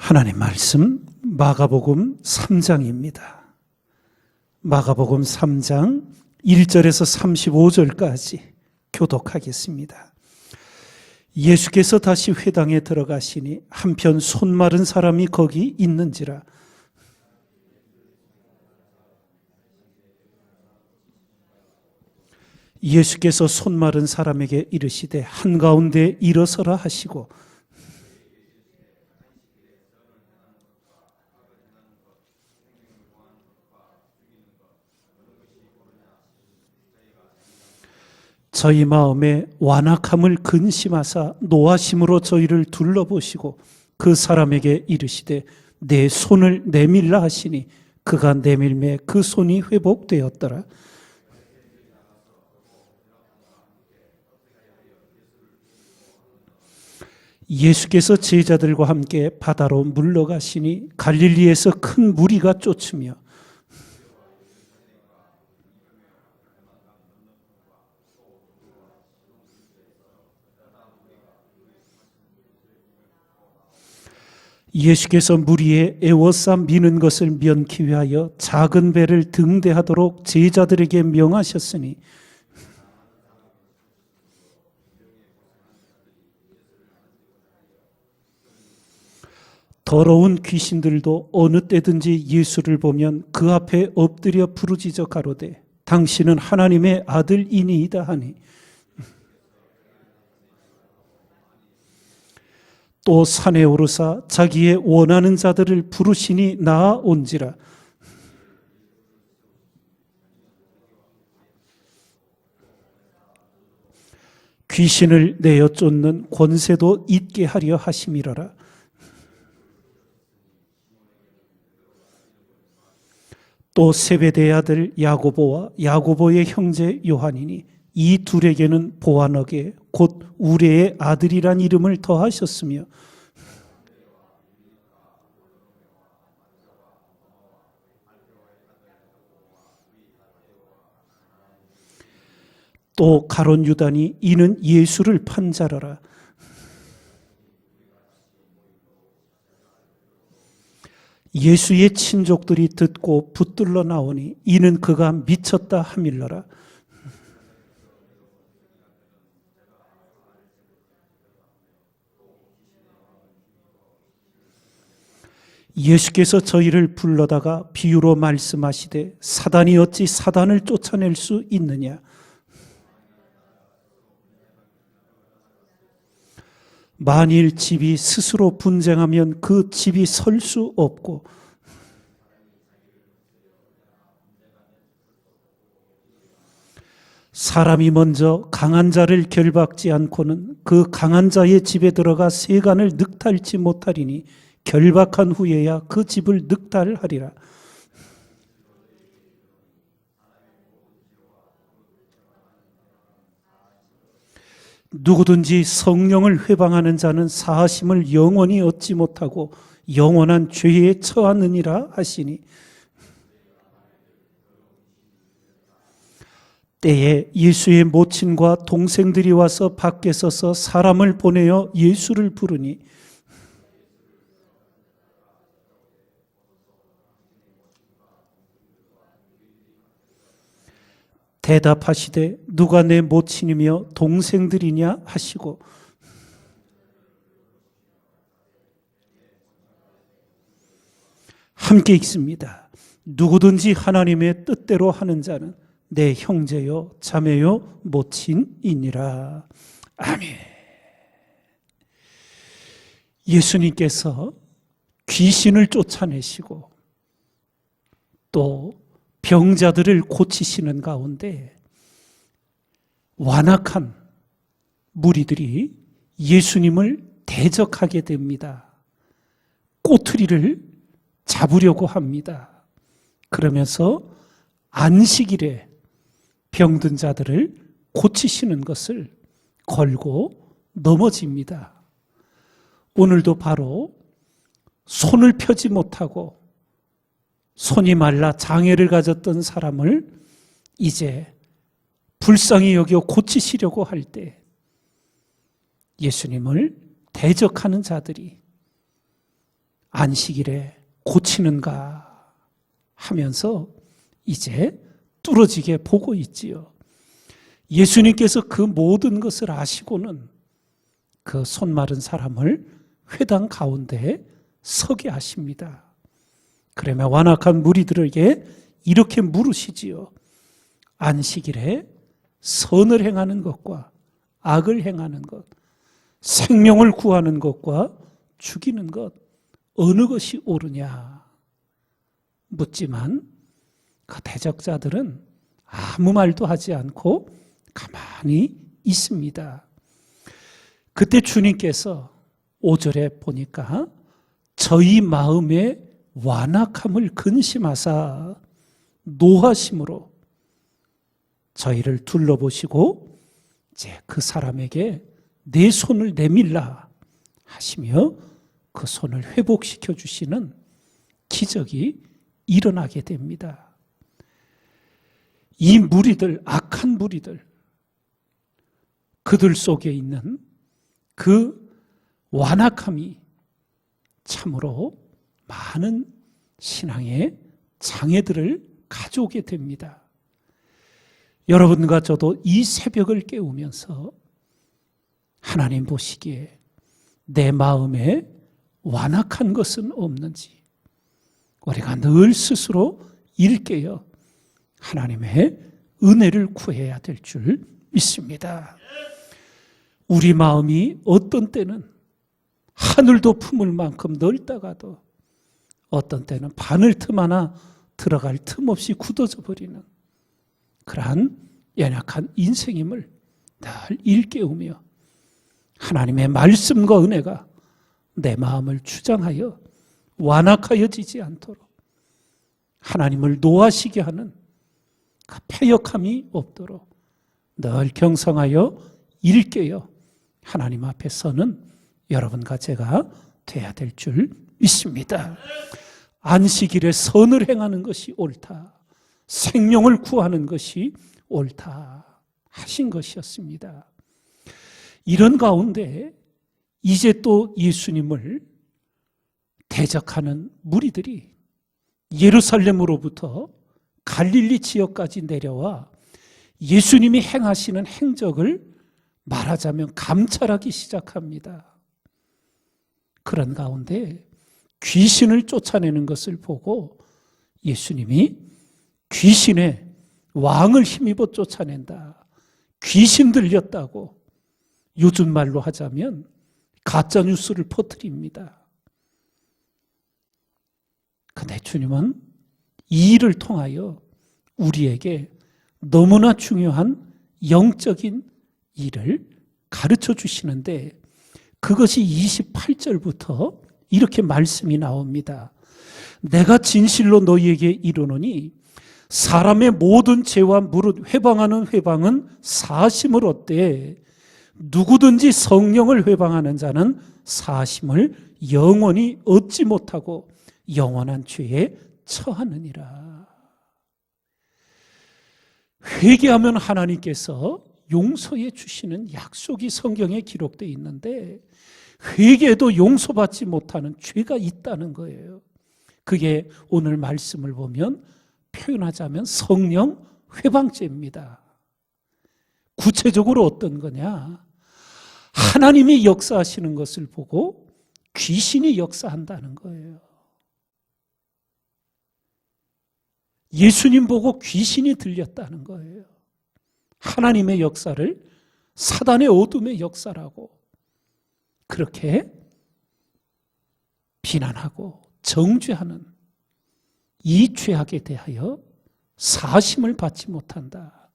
하나님 말씀 마가복음 3장입니다. 마가복음 3장 1절에서 35절까지 교독하겠습니다. 예수께서 다시 회당에 들어가시니 한편 손 마른 사람이 거기 있는지라. 예수께서 손 마른 사람에게 이르시되 한가운데 일어서라 하시고 저희 마음에 완악함을 근심하사 노하심으로 저희를 둘러보시고 그 사람에게 이르시되 내 손을 내밀라 하시니 그가 내밀매 그 손이 회복되었더라. 예수께서 제자들과 함께 바다로 물러가시니 갈릴리에서 큰 무리가 쫓으며 예수께서 무리에 애워싸 미는 것을 면키 위하여 작은 배를 등대하도록 제자들에게 명하셨으니 더러운 귀신들도 어느 때든지 예수를 보면 그 앞에 엎드려 부르짖어 가로되 당신은 하나님의 아들이니이다 하니 또 산에 오르사 자기의 원하는 자들을 부르시니 나아온지라. 귀신을 내어 쫓는 권세도 있게 하려 하심이로라. 또 세베대의 아들 야고보와 야고보의 형제 요한이니 이 둘에게는 보아너게 곧 우레의 아들이란 이름을 더하셨으며 또 가룟 유다니 이는 예수를 판 자라라. 예수의 친족들이 듣고 붙들러 나오니 이는 그가 미쳤다 하밀러라. 예수께서 저희를 불러다가 비유로 말씀하시되 사단이 어찌 사단을 쫓아낼 수 있느냐. 만일 집이 스스로 분쟁하면 그 집이 설 수 없고 사람이 먼저 강한 자를 결박지 않고는 그 강한 자의 집에 들어가 세간을 늑탈지 못하리니 결박한 후에야 그 집을 늑탈하리라. 누구든지 성령을 회방하는 자는 사하심을 영원히 얻지 못하고 영원한 죄에 처하느니라 하시니 때에 예수의 모친과 동생들이 와서 밖에 서서 사람을 보내어 예수를 부르니 대답하시되 누가 내 모친이며 동생들이냐 하시고 함께 읽습니다. 누구든지 하나님의 뜻대로 하는 자는 내 형제요 자매요 모친이니라. 아멘. 예수님께서 귀신을 쫓아내시고 또 병자들을 고치시는 가운데 완악한 무리들이 예수님을 대적하게 됩니다. 꼬투리를 잡으려고 합니다. 그러면서 안식일에 병든 자들을 고치시는 것을 걸고 넘어집니다. 오늘도 바로 손을 펴지 못하고 손이 말라 장애를 가졌던 사람을 이제 불쌍히 여겨 고치시려고 할 때 예수님을 대적하는 자들이 안식일에 고치는가 하면서 이제 뚫어지게 보고 있지요. 예수님께서 그 모든 것을 아시고는 그 손 마른 사람을 회당 가운데에 서게 하십니다. 그러면 완악한 무리들에게 이렇게 물으시지요. 안식일에 선을 행하는 것과 악을 행하는 것, 생명을 구하는 것과 죽이는 것, 어느 것이 옳으냐 묻지만 그 대적자들은 아무 말도 하지 않고 가만히 있습니다. 그때 주님께서 5절에 보니까 저희 마음의 완악함을 근심하사 노하심으로 저희를 둘러보시고 이제 그 사람에게 내 손을 내밀라 하시며 그 손을 회복시켜 주시는 기적이 일어나게 됩니다. 이 무리들, 악한 무리들, 그들 속에 있는 그 완악함이 참으로 많은 신앙의 장애들을 가져오게 됩니다. 여러분과 저도 이 새벽을 깨우면서 하나님 보시기에 내 마음에 완악한 것은 없는지 우리가 늘 스스로 일깨어 하나님의 은혜를 구해야 될 줄 믿습니다. 우리 마음이 어떤 때는 하늘도 품을 만큼 넓다가도 어떤 때는 바늘 틈 하나 들어갈 틈 없이 굳어져 버리는 그러한 연약한 인생임을 늘 일깨우며 하나님의 말씀과 은혜가 내 마음을 주장하여 완악하여지지 않도록 하나님을 노하시게 하는 그 패역함이 없도록 늘 경성하여 일깨어 하나님 앞에 서는 여러분과 제가 돼야 될 줄 믿습니다. 안식일에 선을 행하는 것이 옳다. 생명을 구하는 것이 옳다 하신 것이었습니다. 이런 가운데 이제 또 예수님을 대적하는 무리들이 예루살렘으로부터 갈릴리 지역까지 내려와 예수님이 행하시는 행적을 말하자면 감찰하기 시작합니다. 그런 가운데 귀신을 쫓아내는 것을 보고 예수님이 귀신의 왕을 힘입어 쫓아낸다. 귀신 들렸다고 요즘 말로 하자면 가짜뉴스를 퍼뜨립니다. 그런데 주님은 이 일을 통하여 우리에게 너무나 중요한 영적인 일을 가르쳐 주시는데 그것이 28절부터 이렇게 말씀이 나옵니다. 내가 진실로 너희에게 이르노니 사람의 모든 죄와 무릇 회방하는 회방은 사심을 얻되 누구든지 성령을 회방하는 자는 사심을 영원히 얻지 못하고 영원한 죄에 처하느니라. 회개하면 하나님께서 용서해 주시는 약속이 성경에 기록되어 있는데 회개도 용서받지 못하는 죄가 있다는 거예요. 그게 오늘 말씀을 보면 표현하자면 성령 회방죄입니다. 구체적으로 어떤 거냐? 하나님이 역사하시는 것을 보고 귀신이 역사한다는 거예요. 예수님 보고 귀신이 들렸다는 거예요. 하나님의 역사를 사단의 어둠의 역사라고 그렇게 비난하고 정죄하는 이 죄악에 대하여 사심을 받지 못한다.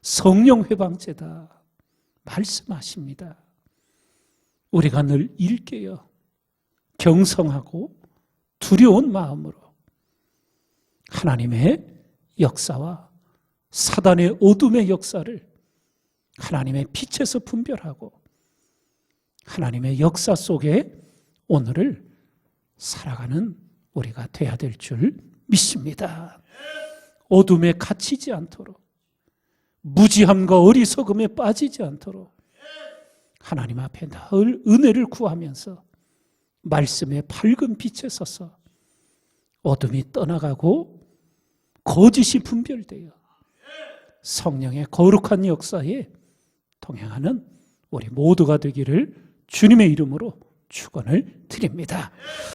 성령 회방죄다. 말씀하십니다. 우리가 늘 일깨어 경성하고 두려운 마음으로 하나님의 역사와 사단의 어둠의 역사를 하나님의 빛에서 분별하고 하나님의 역사 속에 오늘을 살아가는 우리가 돼야 될 줄 믿습니다. 어둠에 갇히지 않도록 무지함과 어리석음에 빠지지 않도록 하나님 앞에 늘 은혜를 구하면서 말씀의 밝은 빛에 서서 어둠이 떠나가고 거짓이 분별되어 성령의 거룩한 역사에 동행하는 우리 모두가 되기를 주님의 이름으로 축원을 드립니다.